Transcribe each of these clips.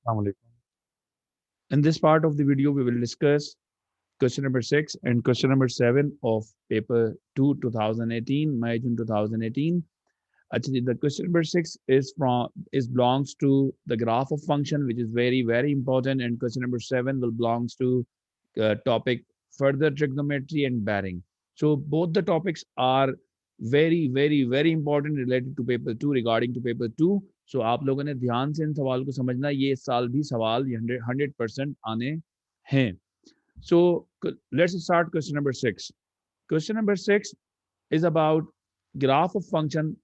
Assalamualaikum. In this part of the video, we will discuss question number 6 and question number 7 of paper 2 2018, May June 2018. Actually, the question number 6 is belongs to the graph of function, which is very important, and question number 7 will belongs to topic further trigonometry and bearing. So both the topics are very important related to paper 2 regarding to paper 2. So आप लोगों ने ध्यान से इन सवाल को समझना, ये इस साल भी सवाल 100% आने हैं. So let's start question number 6. Question number 6 is about graph of function.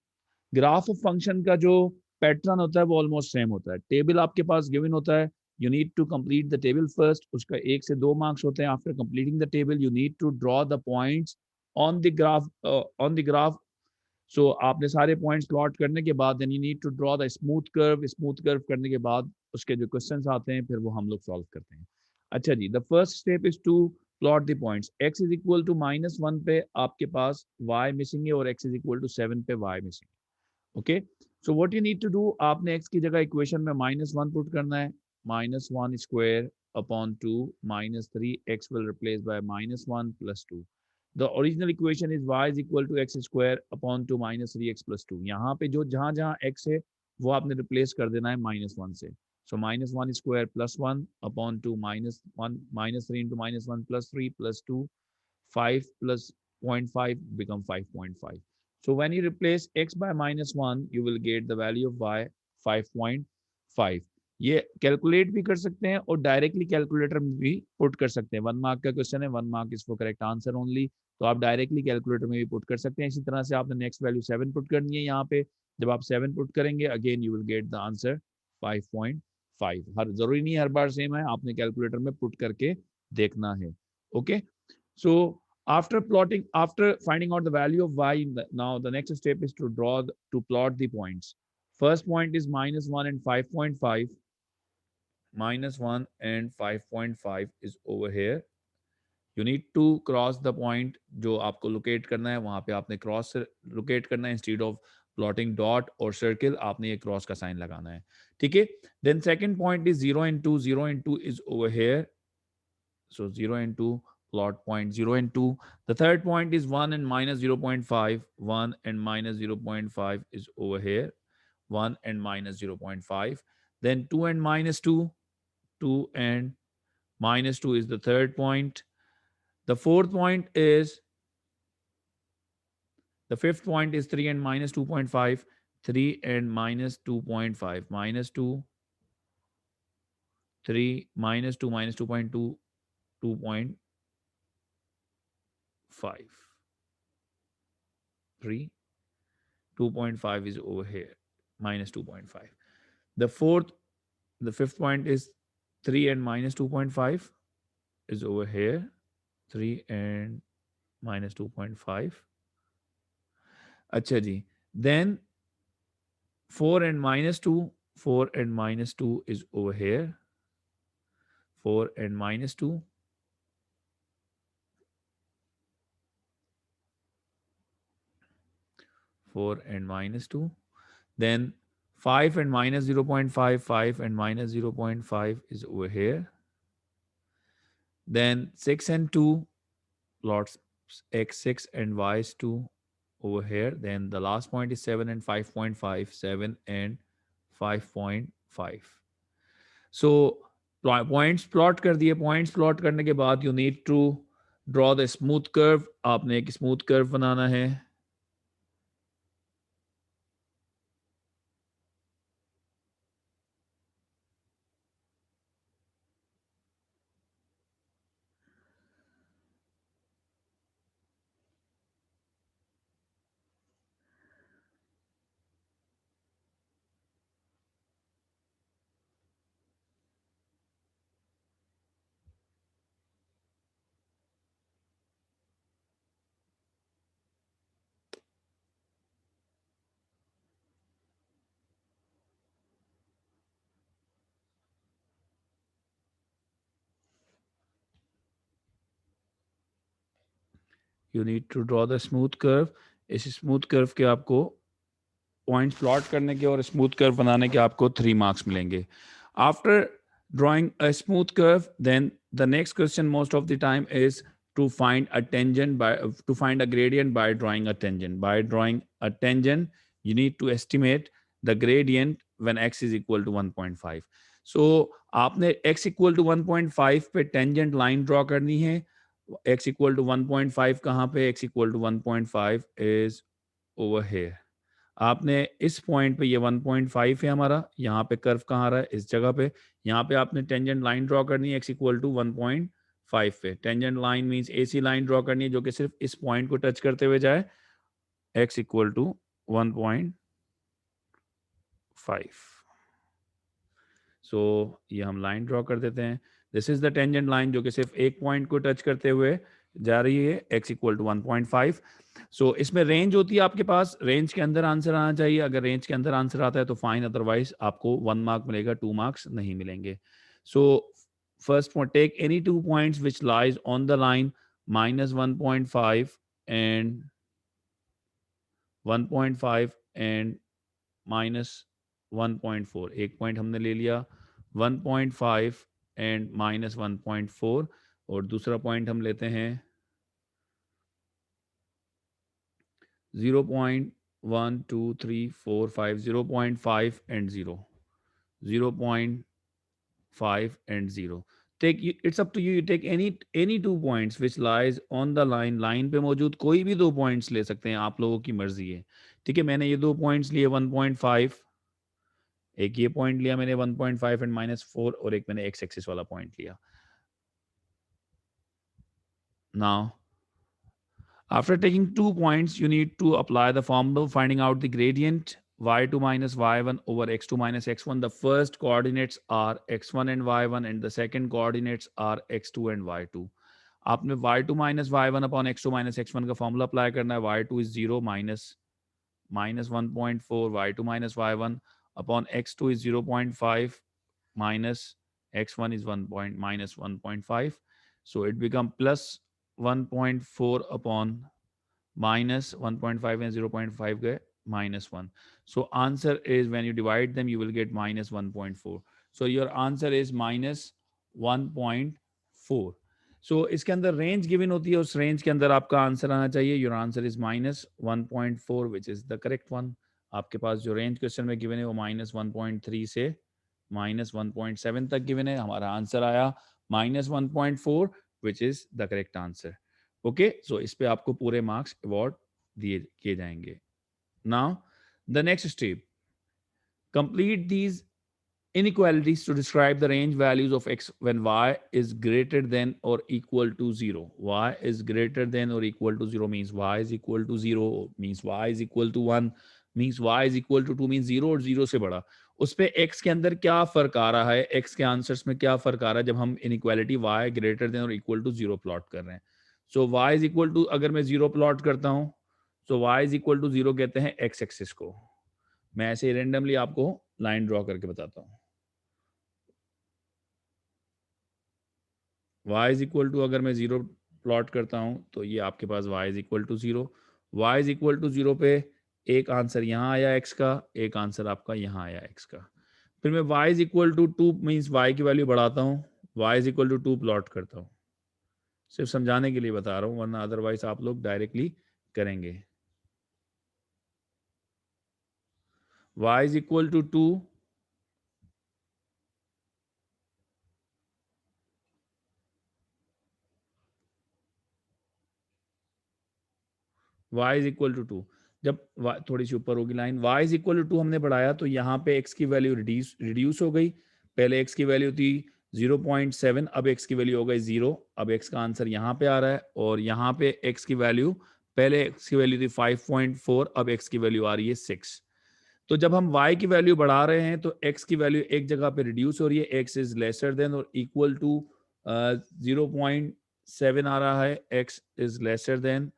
Graph of function का जो पैटर्न होता है वो ऑलमोस्ट सेम होता है. टेबल आपके पास गिवन होता है, you need to complete the table first. उसका 1 से 2 मार्क्स होते हैं. After completing the table you need to draw the points on the graph. So आपने सारे पॉइंट्स प्लॉट करने के बाद then you need to draw the smooth curve करने के बाद उसके जो क्वेश्चंस आते हैं फिर वो हम लोग सॉल्व करते हैं. अच्छा जी, the first step is to plot the points. x is equal to -1 पे आपके पास y मिसिंग है और x इज इक्वल टू 7 पे y मिसिंग है. Okay, so what you need to do, आपने x की जगह इक्वेशन में -1 पुट करना है. -1 square upon 2 -3x will replace by -1 plus 2. The original equation is y is equal to x square upon 2 -3x plus 2. यहाँ पे जो जहाँ जहाँ x है वो आपने रिप्लेस कर देना है -1 से. So -1 square plus 1 upon 2 -1 -3 into -1 plus 3 plus 2 5 plus 0.5 become 5.5. So when you replace x by -1, you will get the value of y 5.5. ये कैलकुलेट भी कर सकते हैं और डायरेक्टली कैलकुलेटर में भी पुट कर सकते हैं. 1 मार्क का क्वेश्चन है, 1 mark is for correct answer only. तो आप डायरेक्टली कैलकुलेटर में भी पुट कर सकते हैं. इसी तरह से आपने नेक्स्ट वैल्यू 7 पुट करनी है यहाँ पे. जब आप 7 पुट करेंगे again you will get the answer 5.5. हर जरूरी नहीं हर बार सेम है, आपने कैलकुलेटर में पुट करके देखना है. Okay, so after finding out the value of y, now the next step is to plot the points. First point is -1 and 5.5. -1 and 5.5 is over here. You need to cross the point जो आपको locate करना है, वहां पे आपने cross locate करना है. Instead of plotting dot और सर्किल आपने ये क्रॉस का साइन लगाना है. ठीक है, then second point is 0 and 2 is over here. So 0 and 2, plot point 0 and 2. The third point is 1 and minus 0.5. 1 and minus 0.5 is over here. 1 and minus 0.5. Then 2 and minus 2. 2 and minus 2 is the third point. The fourth point is, the fifth point is 3 and minus 2.5. 3 and minus 2.5. Minus 2, 3, minus 2, minus 2.2, 2.5. 3, 2.5 is over here, minus 2.5. The fourth, the fifth point is 3 and minus 2.5 is over here. 3 and minus 2.5. Acha ji. Then 4 and minus 2. 4 and minus 2 is over here. 4 and minus 2. 4 and minus 2. Then 5 and minus 0.5. 5 and minus 0.5 is over here. Then 6 and 2, plots x6 and y2 over here. Then the last point is 7 and 5.5. 7 and 5.5. So points plot कर दिए. Points plot करने के बाद you need to draw the smooth curve. आपने एक smooth curve बनाना है. You need to draw the smooth curve. इस स्मूथ कर्व के आपको पॉइंट्स प्लॉट करने के और स्मूथ कर्व बनाने के आपको 3 मार्क्स मिलेंगे. After drawing a smooth curve, then the next question most of the time is to find a tangent by to find a gradient by drawing a tangent. By drawing a tangent, you need to estimate the gradient when x is equal to 1.5. So आपने x equal to 1.5 पे tangent line draw करनी है. x equal to 1.5 कहाँ पे? x equal to 1.5 is over here. आपने इस point पे, ये 1.5 है हमारा, यहाँ पे कर्व कहाँ आ रहा है? इस जगह पे. यहाँ पे आपने टेंजेंट लाइन ड्रॉ करनी है x इक्वल टू 1.5 पे. टेंजेंट लाइन मींस ऐसी लाइन ड्रॉ करनी है जो कि सिर्फ इस पॉइंट को टच करते हुए जाए. x equal to 1.5. सो ये हम लाइन ड्रॉ कर देते हैं. This is the tangent line जो कि सिर्फ एक पॉइंट को टच करते हुए जा रही है. x equal to 1.5. सो इसमें रेंज होती है आपके पास. रेंज के अंदर आंसर आना चाहिए. अगर रेंज के अंदर आंसर आता है तो फाइन, अदरवाइज आपको 1 मार्क मिलेगा, 2 मार्क्स नहीं मिलेंगे. So first point, take any 2 points which lies on the line -1.5 and 1.5 and -1.4. एक पॉइंट हमने ले लिया 1.5 एंड -1.4, और दूसरा पॉइंट हम लेते हैं 0.1 2 3 4 5, 0.5 and 0, 0.5 and 0. Take, it's up to you. You take any 2 points which lies on the line. Line पे मौजूद कोई भी 2 पॉइंट्स ले सकते हैं, आप लोगों की मर्जी है. ठीक है, मैंने ये 2 पॉइंट्स लिए 1.5, एक ये पॉइंट लिया मैंने 1.5 एंड -4, और एक मैंने x एक्सिस वाला पॉइंट लिया. Now, after taking 2 points, you need to apply the formula finding out the gradient y2 minus y1 over x2 minus x1. The first coordinates are x1 and y1 and the second coordinates are x2 and y2. आपने y2 minus y1 upon x2 minus x1 का formula apply करना है. y2 is 0 minus 1.4, y2 minus y1 upon x2 is 0.5 minus x1 is minus 1.5. So it become plus 1.4 upon minus 1.5 and 0.5 गए -1. So answer is, when you divide them, you will get -1.4. So your answer is -1.4. So इसके अंदर range given होती है, उस range के अंदर आपका answer आना चाहिए. Your answer is -1.4 which is the correct one. आपके पास जो रेंज क्वेश्चन में गिवन है वो -1.3 से -1.7 तक गिवन है. हमारा आंसर आया -1.4 which is the correct answer. Okay, so इस पे आपको पूरे मार्क्स अवार्ड दिए किए जाएंगे. Now the next step, complete these inequalities to describe the range values of x when y is greater than or equal to 0. Y is greater than or equal to 0 means y is equal to 0, means y is equal to 1, means y is equal to 2, means 0 और 0 से बड़ा. उस पे x के अंदर क्या फर्क आ रहा है, x के आंसर्स में क्या फर्क आ रहा है जब हम inequality y greater than or equal to 0 plot कर रहे हैं. So y is equal to, अगर मैं 0 प्लॉट करता हूं, so y is equal to 0 कहते हैं x एक्सिस को. मैं ऐसे रेंडमली आपको लाइन ड्रॉ करके बताता हूं. y इज इक्वल टू, अगर मैं 0 प्लॉट करता हूं तो ये आपके पास y is equal to 0. y is equal to 0 पे एक आंसर यहाँ आया x का, एक आंसर आपका यहाँ आया x का. फिर मैं y is equal to 2 means y की वैल्यू बढ़ाता हूँ, y is equal to 2 plot करता हूँ. सिर्फ समझाने के लिए बता रहा हूँ, वरना अदरवाइज आप लोग डायरेक्टली करेंगे. y is equal to 2, y is equal to 2. जब थोड़ी सी ऊपर होगी line, y is equal to 2 हमने बढ़ाया तो यहाँ पे x की वैल्यू रिड्यूस हो गई. पहले x की वैल्यू थी 0.7, अब x की वैल्यू हो गई 0. अब x का आंसर यहाँ पे आ रहा है, और यहाँ पे x की वैल्यू, पहले x की वैल्यू थी 5.4, अब x की वैल्यू आ रही है 6. तो जब हम y की वैल्यू बढ़ा रहे हैं तो x की वैल्यू एक जगह पे रिड्यूस हो रही है, x इज लेसर देन और इक्वल टू 0.7 आ रहा है, x इज लेसर देन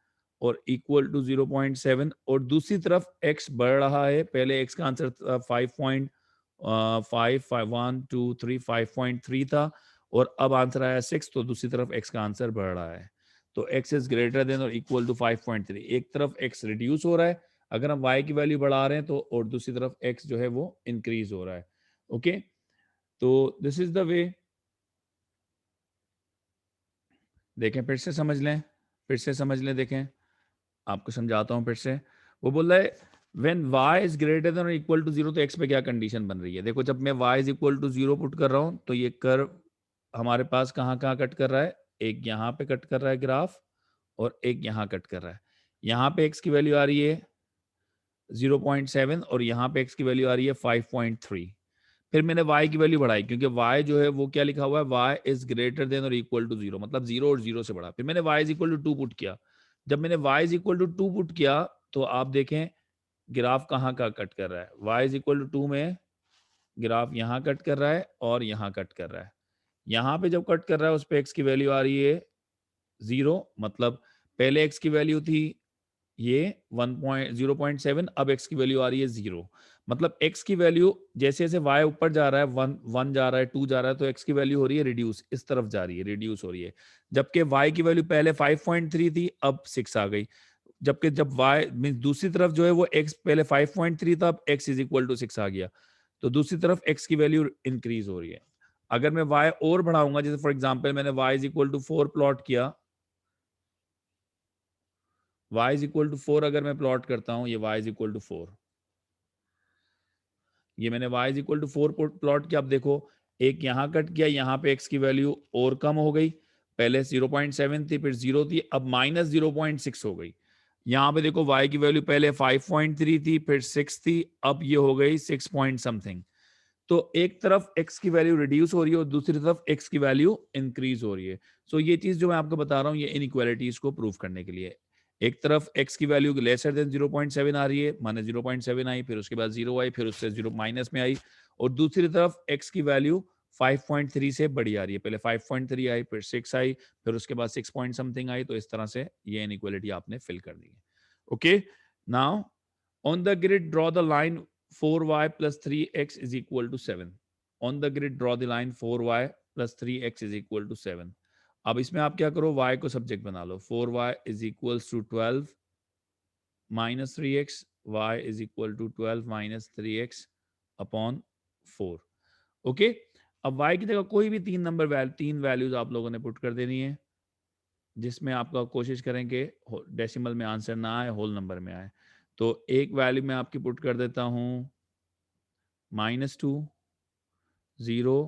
और इक्वल टू 0.7, और दूसरी तरफ x बढ़ रहा है. पहले x का आंसर 5.3 था, और अब आंसर आया 6, तो दूसरी तरफ x का आंसर बढ़ रहा है. तो x इज ग्रेटर देन और इक्वल टू 5.3. एक तरफ x रिड्यूस हो रहा है अगर हम y की वैल्यू बढ़ा रहे हैं तो, और दूसरी तरफ x जो है वो इंक्रीज हो रहा है. ओके, तो दिस इज द वे। देखें फिर से समझ लें, देखें आपको समझाता हूं फिर से। वो बोल रहा है when y is greater than और इक्वल टू 0, तो x पे क्या कंडीशन बन रही है। देखो जब मैं y is equal to 0 put कर रहा हूं तो ये कर्व हमारे पास कहाँ कहाँ कट कर रहा है, एक यहाँ पे कट कर रहा है ग्राफ, और एक यहाँ कट कर रहा है। यहाँ पे x की वैल्यू आ रही है 0.7 और यहाँ पे x की वैल्यू आ रही है 5.3। फिर मैंने y की वैल्यू बढ़ाई क्योंकि y जो है वो क्या लिखा हुआ है, y इज ग्रेटर देन और इक्वल टू 0, मतलब 0 और 0 से बड़ा। फिर मैंने y is equal to 2 put किया। जब मैंने y is equal to 2 put किया तो आप देखें ग्राफ कहाँ का कट कर रहा है। y इज इक्वल टू 2 में ग्राफ यहाँ कट कर रहा है और यहाँ कट कर रहा है। यहाँ पे जब कट कर रहा है उस पर x की वैल्यू आ रही है 0, मतलब पहले x की वैल्यू थी ये 0.7, अब x की वैल्यू आ रही है 0। मतलब x की वैल्यू जैसे जैसे y ऊपर जा रहा है, 1 जा रहा है, 2 जा रहा है, तो x की वैल्यू हो रही है रिड्यूस, इस तरफ जा रही है, रिड्यूस हो रही है। जबकि y की वैल्यू पहले 5.3 थी, अब 6 आ गई। जबकि जब y मींस दूसरी तरफ जो है वो x पहले 5.3 था, अब x इज इक्वल टू 6 आ गया, तो दूसरी तरफ x की वैल्यू इंक्रीज हो रही है। अगर मैं y और बढ़ाऊंगा, जैसे फॉर एग्जांपल मैंने y is equal to 4 plot किया, y इज इक्वल टू 4 अगर मैं प्लॉट करता हूं, ये y इज इक्वल टू 4, ये मैंने y is equal to 4 plot किया। अब देखो एक यहाँ कट किया, यहाँ पे x की वैल्यू और कम हो गई, पहले 0.7 थी, फिर 0 थी, अब माइनस 0.6 हो गई। यहाँ पे देखो y की वैल्यू पहले 5.3 थी, फिर 6 थी, अब ये हो गई 6 पॉइंट समथिंग। तो एक तरफ x की वैल्यू रिड्यूस हो रही है और दूसरी तरफ x की वैल्यू इंक्रीज हो रही है। सो ये चीज जो मैं आपको बता रहा हूँ, ये इनइक्वालिटीज को प्रूव करने के लिए। एक तरफ x की वैल्यू लेसर देन 0.7 आ रही है, माने 0.7 आई, फिर उसके बाद 0 आई, फिर उससे 0 माइनस में आई, और दूसरी तरफ x की वैल्यू 5.3 से बड़ी आ रही है, पहले 5.3 आई, फिर 6 आई, फिर उसके बाद 6 पॉइंट समथिंग आई। तो इस तरह से ये इनइक्वालिटी आपने फिल कर दी है। Okay, now on the grid draw the line 4y plus 3x is equal to 7. On the grid draw the line 4y plus 3x is equal to 7. अब इसमें आप क्या करो, y को सब्जेक्ट बना लो। 4y is equals to 12 minus 3x, y is equal to 12 minus 3x upon 4. Okay, अब y की जगह कोई भी तीन वैल्यूज आप लोगों ने पुट कर देनी है, जिसमें आपका कोशिश करेंगे डेसिमल में आंसर ना आए, होल नंबर में आए। तो एक वैल्यू मैं आपकी पुट कर देता हूं -2, 0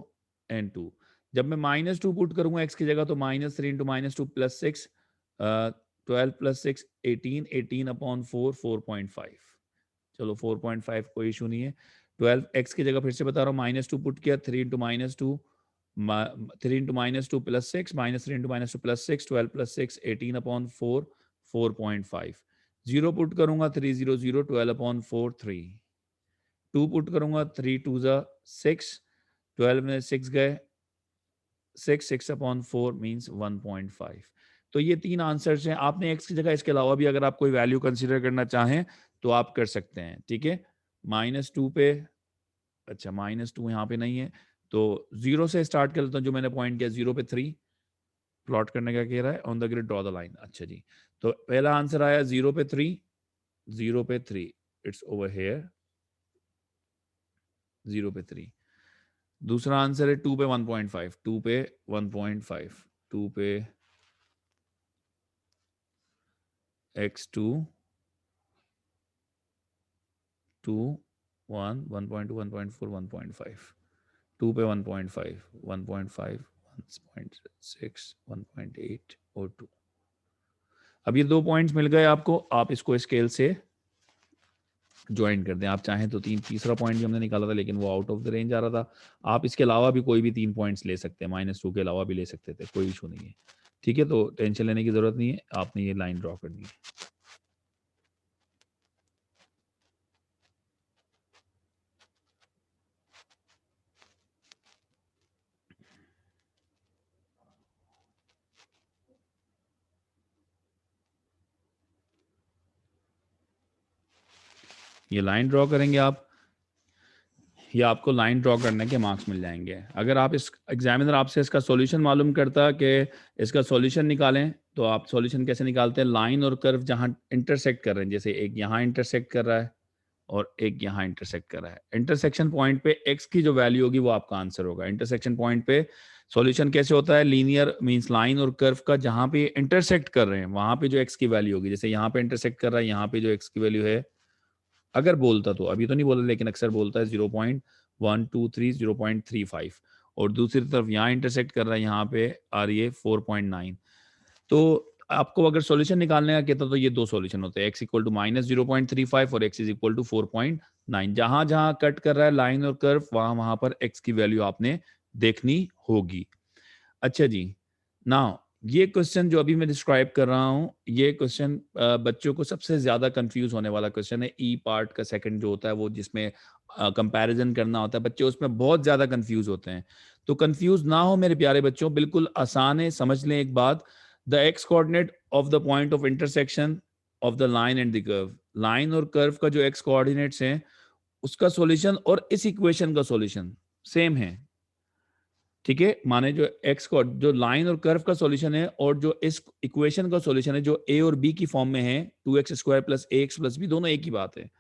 एंड 2। जब मैं -2 पुट करूंगा x की जगह तो -3 इंटू -2 प्लस 6, 12 प्लस 6 18, 18 अपॉन 4 4.5। चलो 4.5 कोई इशू नहीं है। 12 x की जगह फिर से बता रहा हूँ, -2 पुट किया, 3 into -2 3 into -2 plus 6, -3 into -2 plus 6, 12 plus 6 18 upon 4 4.5। 0 put करूंगा, 3 0 0, 12 अपॉन 4 3। 2 पुट करूंगा, 3 2 6, 12 में 6 गए, 6 6 अपॉन 4 मीन्स 1.5। तो ये तीन आंसर्स हैं। आपने x की जगह इसके अलावा भी अगर आप कोई वैल्यू कंसीडर करना चाहें तो आप कर सकते हैं, ठीक है। -2 पे, अच्छा -2 यहाँ पे नहीं है, तो 0 से स्टार्ट कर लेता हूँ। जो मैंने पॉइंट किया 0 पे 3 प्लॉट करने का कह रहा है, on the grid draw the line. अच्छा जी, तो पहला आंसर आया 0 पे 3, 0 पे 3, इट्स ओवर हेयर, 0 पे 3। दूसरा आंसर है 2 पे 1.5, 2 पे 1.5, 2 पे x2 2 1 1.2 1.4 1.5, 2 पे 1.5 1.5 1.6 1.8 और 2। अब ये 2 पॉइंट्स मिल गए आपको, आप इसको स्केल से ज्वाइन कर दें। आप चाहें तो तीसरा पॉइंट भी हमने निकाला था लेकिन वो आउट ऑफ द रेंज आ रहा था। आप इसके अलावा भी कोई भी 3 पॉइंट्स ले सकते हैं, -2 के अलावा भी ले सकते थे, कोई इशू नहीं है, ठीक है। तो टेंशन लेने की जरूरत नहीं है, आपने ये लाइन ड्रॉ करनी है। ये लाइन ड्रॉ करेंगे आप, ये आपको लाइन ड्रॉ करने के मार्क्स मिल जाएंगे। अगर आप इस एग्जामिनर आपसे इसका सॉल्यूशन मालूम करता कि इसका सॉल्यूशन निकालें, तो आप सॉल्यूशन कैसे निकालते हैं, लाइन और कर्व जहां इंटरसेक्ट कर रहे हैं, जैसे एक यहाँ इंटरसेक्ट कर रहा है और एक यहाँ इंटरसेक्ट कर रहा है। इंटरसेक्शन पॉइंट पे x की जो वैल्यू होगी वो आपका आंसर होगा। इंटरसेक्शन पॉइंट पे सॉल्यूशन कैसे होता है? लीनियर मींस लाइन और कर्व का जहां पे इंटरसेक्ट कर रहे हैं वहां पे जो x की वैल्यू होगी, जैसे यहाँ पे इंटरसेक्ट कर रहा है, यहाँ पे जो x की वैल्यू है, अगर बोलता तो, अभी तो नहीं बोला लेकिन अक्सर बोलता है 0.123 0.35, और दूसरी तरफ यहाँ इंटरसेक्ट कर रहा है, यहाँ पे आ रही है 4.9। तो आपको अगर सॉल्यूशन निकालने का कहता तो ये दो सॉल्यूशन होते हैं, x इक्वल टू -0.35 और x इज इक्वल टू 4.9। जहां जहां कट कर रहा है लाइन और कर्व वहां वहां पर x की वैल्यू आपने देखनी होगी। अच्छा जी, नाउ ये क्वेश्चन जो अभी मैं डिस्क्राइब कर रहा हूं, ये क्वेश्चन बच्चों को सबसे ज्यादा कंफ्यूज होने वाला क्वेश्चन है। ई पार्ट का सेकंड जो होता है वो जिसमें कंपैरिजन करना होता है, बच्चे उसमें बहुत ज्यादा कंफ्यूज होते हैं। तो कंफ्यूज ना हो मेरे प्यारे बच्चों, बिल्कुल आसान है, समझ लें एक बात। The x coordinate of the point of intersection of the line and the curve, line और कर्व का जो एक्स कोऑर्डिनेट्स हैं उसका सॉल्यूशन और इस इक्वेशन का सॉल्यूशन सेम है। ठीक है, माने जो एक्स को जो लाइन और कर्व का सॉल्यूशन है और जो इस इक्वेशन का सॉल्यूशन है जो ए और बी की फॉर्म में है, 2x² प्लस ए एक्स प्लस बी, दोनों एक ही बात है।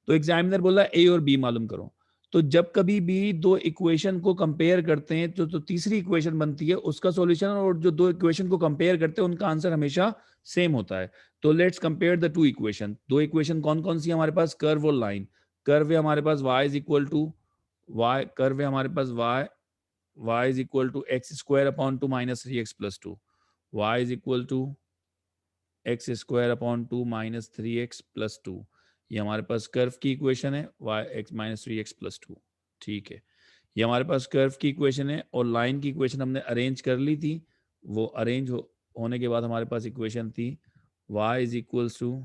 तो एग्जामिनर बोला ए और बी मालूम करो। तो जब कभी भी दो इक्वेशन को कंपेयर करते हैं तो तीसरी इक्वेशन बनती है उसका सॉल्यूशन, और जो दो इक्वेशन को कंपेयर करते हैं उनका आंसर हमेशा सेम होता है। तो let's compare the two equation. दो इक्वेशन कौन कौन सी है हमारे पास? कर्व और लाइन। कर्व है हमारे पास y is equal to y, curve है हमारे पास y is equal to x square upon 2 minus 3x plus 2. Y is equal to x square upon 2 minus 3x plus 2. ये हमारे पास कर्व की इक्वेशन है, y x minus 3x plus 2। ठीक है, ये हमारे पास कर्व की इक्वेशन है और लाइन की इक्वेशन हमने अरेंज कर ली थी। वो अरेंज होने के बाद हमारे पास इक्वेशन थी y is equal to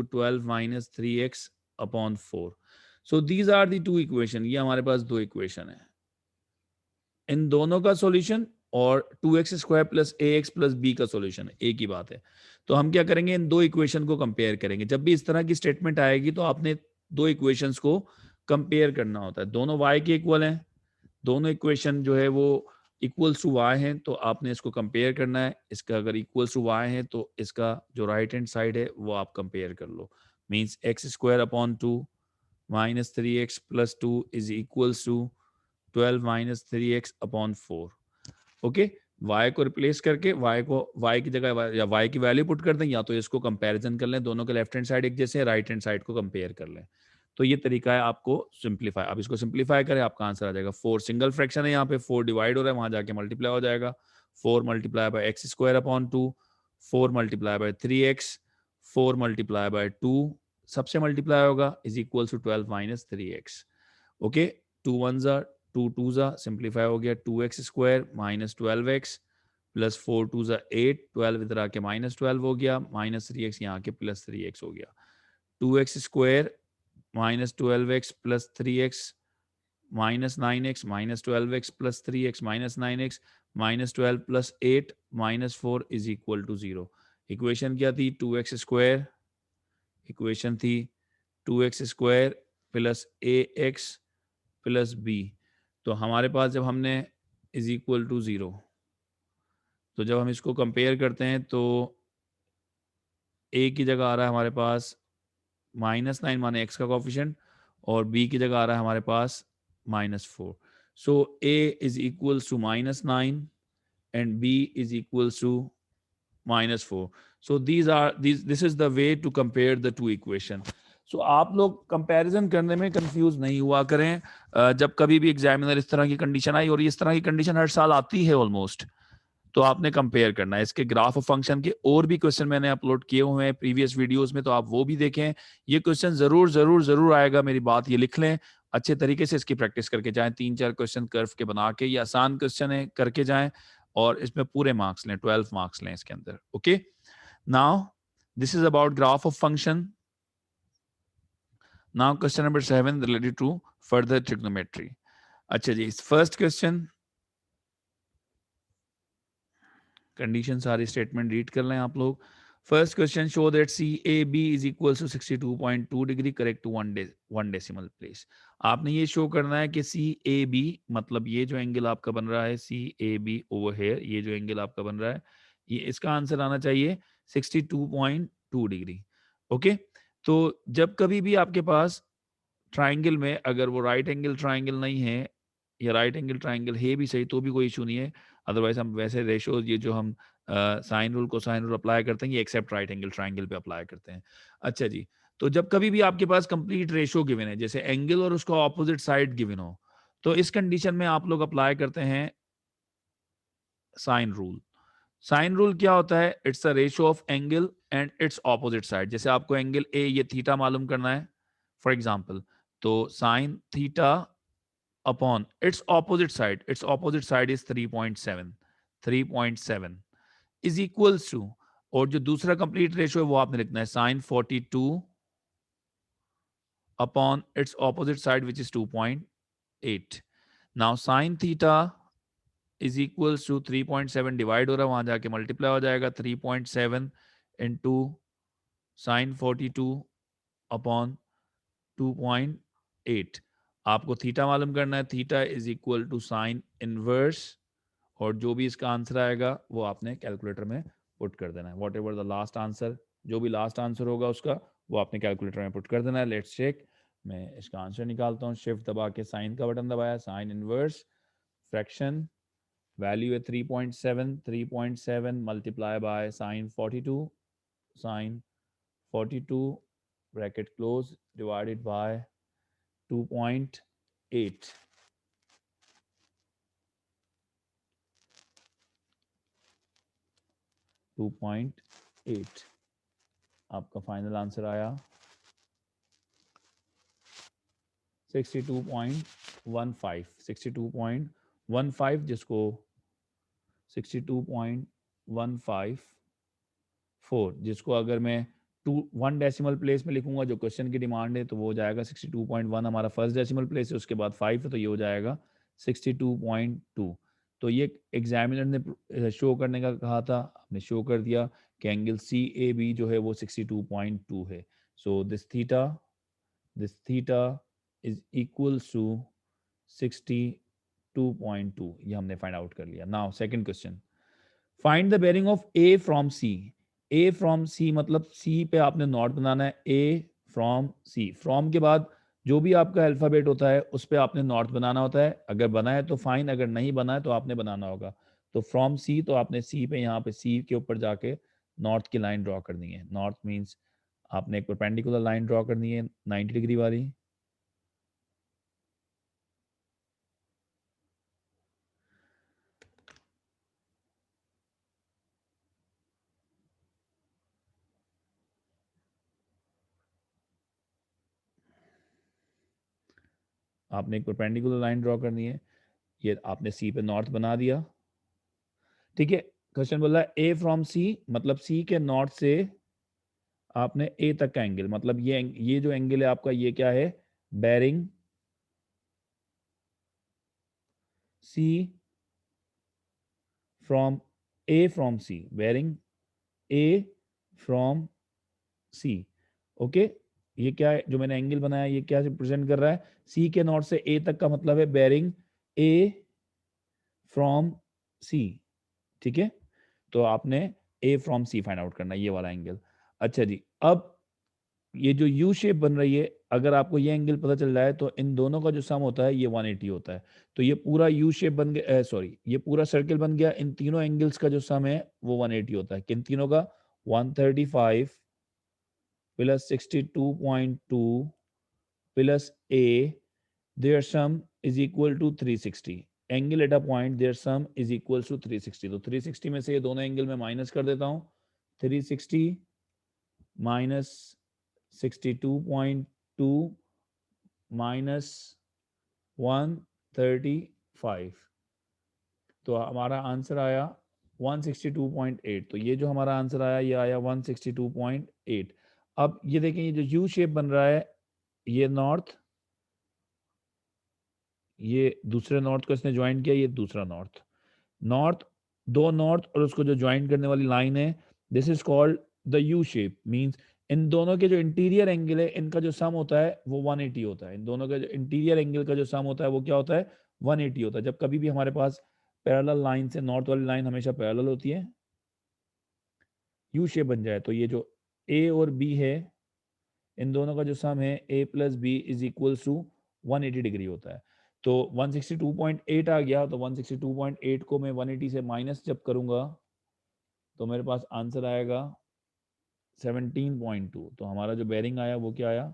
12 minus 3x upon 4. So these are the two equation। ये हमारे पास दो इक्वेशन है, इन दोनों का सॉल्यूशन और 2x² प्लस ए एक्स प्लस बी का सॉल्यूशन है, एक ही बात है। तो हम क्या करेंगे, इन दो इक्वेशन को कंपेयर करेंगे। जब भी इस तरह की स्टेटमेंट आएगी तो आपने दो इक्वेशंस को कंपेयर करना होता है। दोनों y के इक्वल हैं, दोनों इक्वेशन जो है वो इक्वल्स टू y हैं, तो आपने इसको कंपेयर करना है। इसका अगर इक्वल्स टू y है तो इसका जो राइट हैंड साइड है वो आप कंपेयर कर लो। Means x² upon 2 minus 3x plus 2 is equals to 12 minus 3x upon 4। Okay, y को रिप्लेस करके y की जगह या y की वैल्यू पुट कर दें, या तो इसको कंपैरिजन कर लें, दोनों के लेफ्ट हैंड साइड एक जैसे, राइट हैंड साइड को कंपेयर कर लें। तो ये तरीका है आपको सिंप्लीफाई। अब इसको सिंप्लीफाई करें, आपका आंसर आ जाएगा 4। सिंगल फ्रैक्शन है, यहाँ पे 4 डिवाइड हो रहा है, वहां जाके मल्टीप्लाई हो जाएगा। 4 multiply by x square upon 2, 4 multiply by 3x, 4 multiply by 2, सबसे मल्टीप्लाई होगा is equal to 12 minus 3x। Okay, 2 1 2 2 simplify हो गया, 2x² माइनस 12x प्लस 4 2 8, 12 इधर आके माइनस 12 हो गया, माइनस 3x यहाँ आके प्लस 3x हो गया। 2x² minus 12x plus 3x minus 9x minus 12x plus 3x minus 9x minus 12 plus 8 minus 4 is equal to 0। Equation क्या थी? 2x², इक्वेशन थी 2x² plus ax plus B. तो हमारे पास जब हमने इज इक्वल टू 0, तो जब हम इसको कंपेयर करते हैं तो a की जगह आ रहा है हमारे पास -9 माने x का कोफिशिएंट, और b की जगह आ रहा है हमारे पास -4। So a is equals to -9 and b is equals to -4। So this is the way to compare the two equation. So आप लोग कंपैरिजन करने में कंफ्यूज नहीं हुआ करें। जब कभी भी एग्जामिनर इस तरह की कंडीशन आई, और इस तरह की कंडीशन हर साल आती है ऑलमोस्ट, तो आपने कंपेयर करना है। इसके ग्राफ ऑफ फंक्शन के और भी क्वेश्चन मैंने अपलोड किए हुए हैं प्रीवियस वीडियोस में, तो आप वो भी देखें। ये क्वेश्चन जरूर जरूर जरूर आएगा, मेरी बात ये लिख लें। अच्छे तरीके से इसकी प्रैक्टिस करके जाएं, 3-4 क्वेश्चन कर्व के बना के, ये आसान क्वेश्चन है, करके जाएं और इसमें पूरे मार्क्स लें, 12 मार्क्स लें इसके अंदर। Okay, now this is about graph of function. Now question number 7 related to further trigonometry. अच्छा जी, फर्स्ट क्वेश्चन, कंडीशन सारी स्टेटमेंट रीड कर लें आप लोग। First question, show that CAB is equal to 62.2 degree correct to one decimal place. आपने ये show करना है कि CAB मतलब ये जो एंगल आपका बन रहा है CAB ओवर हेयर, ये जो एंगल आपका बन रहा है, ये इसका आंसर आना चाहिए 62.2 डिग्री। ओके, तो जब कभी भी आपके पास ट्राइंगल में अगर वो राइट एंगल ट्राइंगल नहीं है या राइट एंगल ट्राइंगल है भी सही तो भी कोई इशू नहीं है। अदरवाइज हम वैसे रेशोज ये जो हम sine rule cosine rule apply करते हैं ये एक्सेप्ट राइट एंगल ट्राइंगल पे अप्लाई करते हैं। अच्छा जी, तो जब कभी भी आपके पास कंप्लीट रेशो गिवन है जैसे एंगल और उसका ऑपोजिट साइड गिवन हो तो इस कंडीशन में आप लोग अप्लाई करते हैं साइन रूल। साइन रूल क्या होता है? It's a ratio of angle and its opposite side. जैसे आपको एंगल ए ये थीटा मालूम करना है फॉर एग्जांपल, तो sine theta upon its opposite side is 3.7 is equals to, और जो दूसरा कंप्लीट रेशियो है वो आपने लिखना है sine 42 upon its opposite side which is 2.8। Now sine theta is equals to 3.7 divide हो रहा है वहां जाके मल्टीप्लाई हो जाएगा 3.7 इंटू साइन 42 अपॉन 2.8। आपको थीटा मालूम करना है, theta is equal to sine inverse, और जो भी इसका आंसर आएगा वो आपने कैलकुलेटर में पुट कर देना है। What ever the last answer, जो भी लास्ट आंसर होगा उसका वो आपने कैलकुलेटर में पुट कर देना है। लेट्स चेक, मैं इसका आंसर निकालता हूँ। शिफ्ट दबा के साइन का बटन दबाया, साइन इनवर्स फ्रैक्शन, वैल्यू है 3.7, 3.7 multiply by sine 42, sine 42 bracket close divided by 2.8। आपका फाइनल आंसर आया 62.15, 62.15, जिसको 62.154, जिसको अगर मैं 1 डेसिमल प्लेस में लिखूंगा जो क्वेश्चन की डिमांड है तो वो हो जाएगा 62.1, हमारा फर्स्ट डेसिमल प्लेस है, उसके बाद 5 है तो ये हो जाएगा 62.2। तो ये एग्जामिनर ने शो करने का कहा था, आपने शो कर दिया कि एंगल सी ए बी जो है वो 62.2 है। So this theta is equals to 62.2, ये हमने फाइंड आउट कर लिया। Now second question, find the bearing of A from C. A from C मतलब सी पे आपने नॉट बनाना है, ए फ्रॉम सी, फ्रॉम के बाद जो भी आपका अल्फाबेट होता है उस पे आपने नॉट बनाना होता है। अगर बना है तो फाइन, अगर नहीं बना है तो आपने बनाना होगा। तो फ्रॉम सी, तो आपने सी पे यहाँ पे सी के ऊपर जाके नॉर्थ की लाइन ड्रॉ करनी है। नॉर्थ मीन्स आपने एक परपेंडिकुलर लाइन ड्रॉ करनी है 90 डिग्री वाली। आपने एक परपेंडिकुलर लाइन ड्रॉ करनी है, ये आपने सी पे नॉर्थ बना दिया। ठीक है, क्वेश्चन बोल रहा है ए फ्रॉम सी मतलब सी के नॉर्थ से आपने ए तक का एंगल, मतलब ये जो एंगल है आपका ये क्या है? Bearing C from A from C, bearing A from C. Okay, ये क्या है जो मैंने एंगल बनाया, ये क्या रिप्रेजेंट कर रहा है? सी के नॉर्थ से ए तक का मतलब है बेरिंग ए फ्रॉम सी। ठीक है, तो आपने ए फ्रॉम सी फाइंड आउट करना है, ये वाला एंगल। अच्छा जी, अब ये जो यू शेप बन रही है, अगर आपको ये एंगल पता चल रहा है तो इन दोनों का जो सम होता है ये 180 होता है। तो ये पूरा यू शेप बन गया, सॉरी ये पूरा सर्कल बन गया, इन तीनों एंगल्स का जो सम है वो 180 होता है। किन तीनों का? 135 plus 62.2 plus A, their sum is equal to 360। Angle at a point their sum is equal to 360। तो 360 में से ये दोनों एंगल में माइनस कर देता हूँ। 360 माइनस 62.2 माइनस 135, तो हमारा आंसर आया 162.8। तो ये जो हमारा आंसर आया ये आया 162.8। अब ये देखें, ये जो यू शेप बन रहा है, ये नॉर्थ, ये दूसरे नॉर्थ को इसने ज्वाइन किया, ये दूसरा नॉर्थ, नॉर्थ, दो नॉर्थ और उसको जो ज्वाइन करने वाली लाइन है, this is called the U shape. Means इन दोनों के जो इंटीरियर एंगल है इनका जो सम होता है वो 180 होता है। इन दोनों का जो इंटीरियर एंगल का जो सम होता है वो क्या होता है? 180 होता है। जब कभी भी हमारे पास पैरेलल लाइन से, नॉर्थ वाली लाइन हमेशा पैरेलल होती है, यू शेप बन जाए, तो ये जो ए और बी है इन दोनों का जो सम है a plus B is equals to 180 degree होता है। तो 162.8 आ गया, तो 162.8 को मैं 180 से माइनस जब करूंगा तो मेरे पास आंसर आएगा 17.2। तो हमारा जो बेरिंग आया वो क्या आया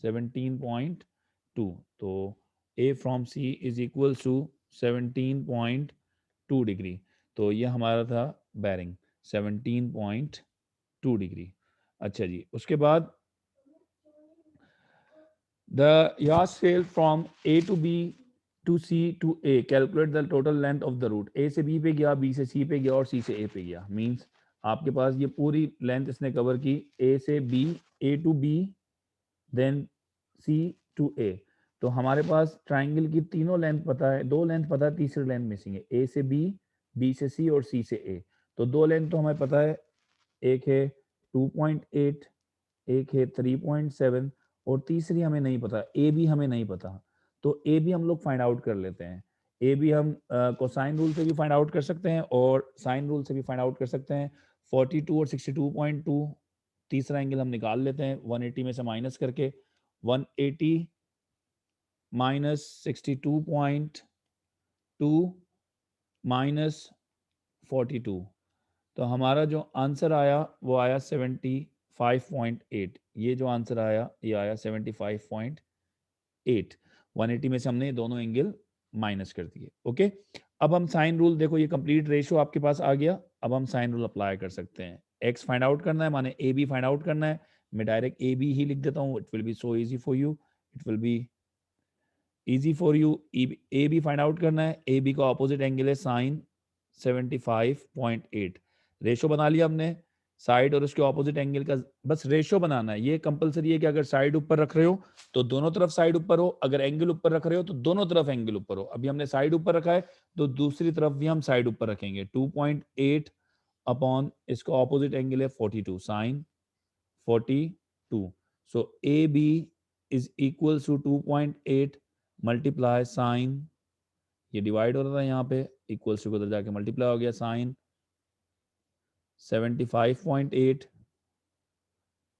17.2। तो a from c is equals to 17.2 degree. तो ये हमारा था बेरिंग 17.2 डिग्री। अच्छा जी, उसके बाद the yacht sailed from A to B to C to A, calculate the total length of the route। A से B पे गया, B से C पे गया और C से A पे गया। मीन्स आपके पास ये पूरी लेंथ इसने कवर की, A से B, A to B, then C to A। तो हमारे पास ट्राइंगल की तीनों लेंथ पता है, दो लेंथ पता है, तीसरी लेंथ मिसिंग है, A से B, B से C और C से A। तो दो लेंथ तो हमें पता है, एक है 2.8, एक है 3.7 और तीसरी हमें नहीं पता, ए बी हमें नहीं पता। तो ए बी हम लोग फाइंड आउट कर लेते हैं। ए बी हम कोसाइन रूल से भी फाइंड आउट कर सकते हैं और साइन रूल से भी फाइंड आउट कर सकते हैं। 42 और 62.2, तीसरा एंगल हम निकाल लेते हैं 180 में से माइनस करके। 180 माइनस 62.2 माइनस 42, तो हमारा जो आंसर आया वो आया 75.8। ये जो आंसर आया ये आया 75.8। 180 में से हमने दोनों एंगल माइनस कर दिए। ओके, अब हम साइन रूल, देखो ये कंप्लीट रेशियो आपके पास आ गया। अब हम साइन रूल अप्लाई कर सकते हैं। एक्स फाइंड आउट करना है, माने ए बी फाइंड आउट करना है। मैं डायरेक्ट ए बी ही लिख देता हूँ, it will be so easy for you, it will be easy for you. A B find out करना है, ए बी का ऑपोजिट एंगल है साइन 75.8। रेशो बना लिया हमने, साइड और उसके ऑपोजिट एंगल का बस रेशो बनाना है। ये कंपलसरी है कि अगर साइड ऊपर रख रहे हो तो दोनों तरफ साइड ऊपर हो, अगर एंगल ऊपर रख रहे हो तो दोनों तरफ एंगल ऊपर हो। अभी हमने साइड ऊपर रखा है तो दूसरी तरफ भी हम साइड ऊपर रखेंगे। 2.8 अपॉन इसका ऑपोजिट एंगल है 42, sine 42। So A B is equal to 2.8 multiply sine, ये डिवाइड हो रहा था यहाँ पे, इक्वल्स टू उधर जाके मल्टीप्लाई हो गया, साइन 75.8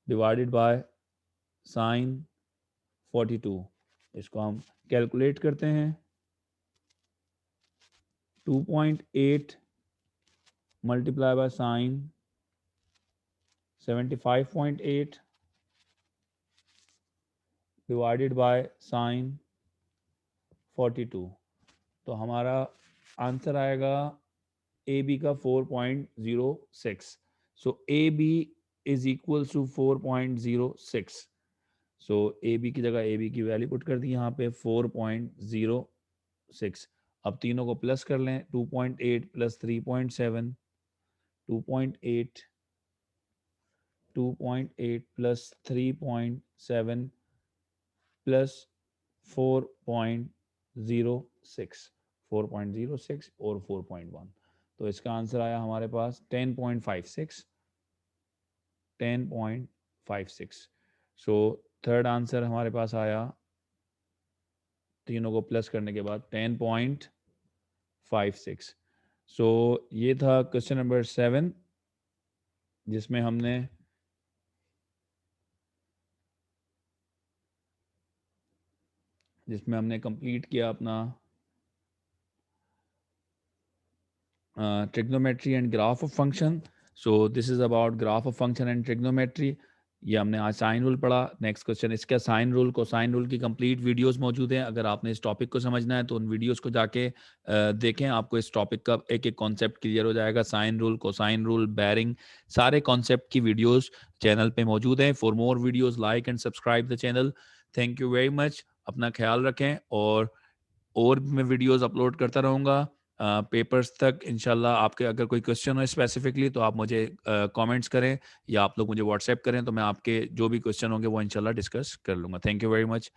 डिवाइडेड बाय साइन 42। इसको हम कैलकुलेट करते हैं। 2.8 multiply by sine 75.8 divided by sine 42। तो हमारा आंसर आएगा ए बी का 4.06। So A B is equal to 4.06। So A B की जगह ए बी की वैल्यू पुट कर दी यहाँ पे 4.06। अब तीनों को प्लस कर लें, 2.8 प्लस 3.7, 2.8 प्लस 3.7 प्लस 4.06, 4.06 और 4.1। तो इसका आंसर आया हमारे पास 10.56, 10.56। सो थर्ड आंसर हमारे पास आया तीनों को प्लस करने के बाद 10.56। सो ये था क्वेश्चन नंबर 7, जिसमें हमने कंप्लीट किया अपना trigonometry and graph of function। so this is about graph of function and trigonometry। ये हमने आज साइन रूल पढ़ा। नेक्स्ट क्वेश्चन इसका साइन रूल, कोसाइन रूल की कंप्लीट वीडियोस मौजूद हैं। अगर आपने इस टॉपिक को समझना है तो उन वीडियोस को जाके देखें, आपको इस टॉपिक का एक एक कॉन्सेप्ट क्लियर हो जाएगा। Sine rule, cosine rule, bearing, सारे कॉन्सेप्ट की वीडियोस चैनल पे मौजूद हैं। For more videos like and subscribe the channel. Thank you very much. अपना ख्याल रखें और मैं वीडियोस अपलोड करता रहूँगा पेपर्स तक इंशाल्लाह। आपके अगर कोई क्वेश्चन हो स्पेसिफिकली तो आप मुझे कमेंट्स करें या आप लोग मुझे व्हाट्सएप करें, तो मैं आपके जो भी क्वेश्चन होंगे वो इंशाल्लाह डिस्कस कर लूँगा। Thank you very much.